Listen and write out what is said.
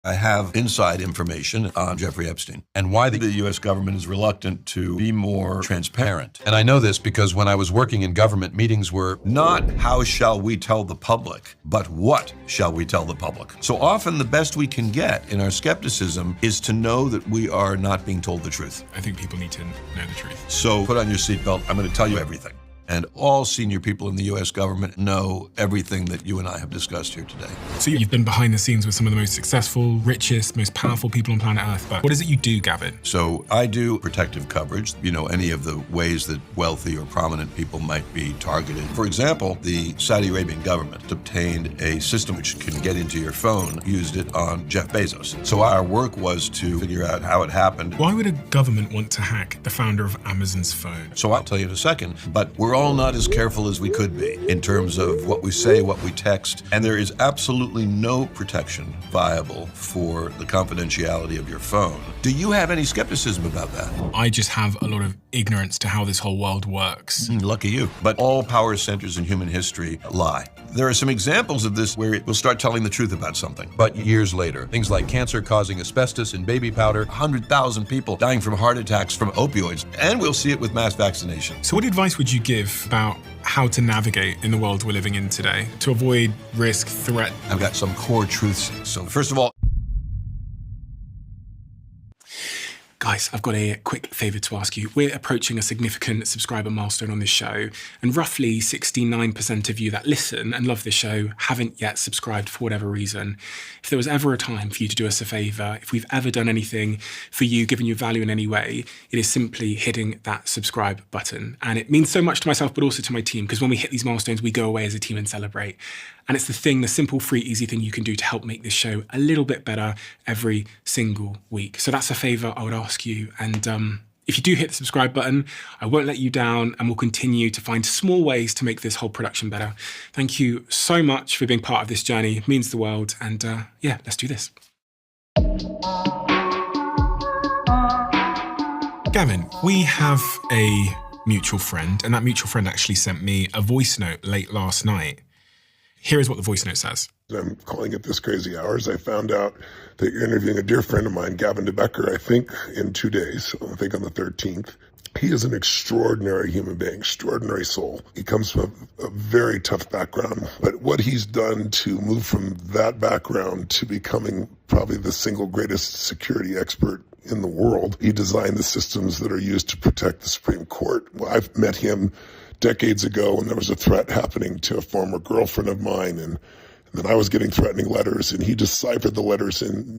I have inside information on Jeffrey Epstein and why the U.S. government is reluctant to be more transparent. And I know this because when I was working in government, meetings were not how shall we tell the public, but what shall we tell the public. So often the best we can get in our skepticism is to know that we are not being told the truth. I think people need to know the truth. So put on your seatbelt. I'm going to tell you everything. And all senior people in the U.S. government know everything that you and I have discussed here today. So you've been behind the scenes with some of the most successful, richest, most powerful people on planet Earth. But what is it you do, Gavin? So I do protective coverage, any of the ways that wealthy or prominent people might be targeted. For example, the Saudi Arabian government obtained a system which can get into your phone, used it on Jeff Bezos. So our work was to figure out how it happened. Why would a government want to hack the founder of Amazon's phone? So I'll tell you in a second, but we're all not as careful as we could be in terms of what we say, what we text, and there is absolutely no protection viable for the confidentiality of your phone. Do you have any skepticism about that? I just have a lot of ignorance to how this whole world works. Lucky you. But all power centers in human history lie. There are some examples of this where it will start telling the truth about something. But years later, things like cancer causing asbestos in baby powder, 100,000 people dying from heart attacks from opioids, and we'll see it with mass vaccination. So what advice would you give about how to navigate in the world we're living in today to avoid risk, threat? I've got some core truths. So first of all, guys, I've got a quick favour to ask you. We're approaching a significant subscriber milestone on this show, and roughly 69% of you that listen and love this show haven't yet subscribed for whatever reason. If there was ever a time for you to do us a favour, if we've ever done anything for you, given you value in any way, it is simply hitting that subscribe button. And it means so much to myself, but also to my team, because when we hit these milestones, we go away as a team and celebrate. And it's the simple, free, easy thing you can do to help make this show a little bit better every single week. So that's a favour I would ask you. And if you do hit the subscribe button, I won't let you down, and we'll continue to find small ways to make this whole production better. Thank you so much for being part of this journey. It means the world. And yeah, let's do this. Gavin, we have a mutual friend, and that mutual friend actually sent me a voice note late last night. Here is what the voice note says. I'm calling at this crazy hours. I found out that you're interviewing a dear friend of mine, Gavin de Becker, I think in 2 days, I think on the 13th. He is an extraordinary human being, extraordinary soul. He comes from a very tough background, but what he's done to move from that background to becoming probably the single greatest security expert in the world, he designed the systems that are used to protect the Supreme Court. Well, I've met him decades ago when there was a threat happening to a former girlfriend of mine, and then I was getting threatening letters, and he deciphered the letters in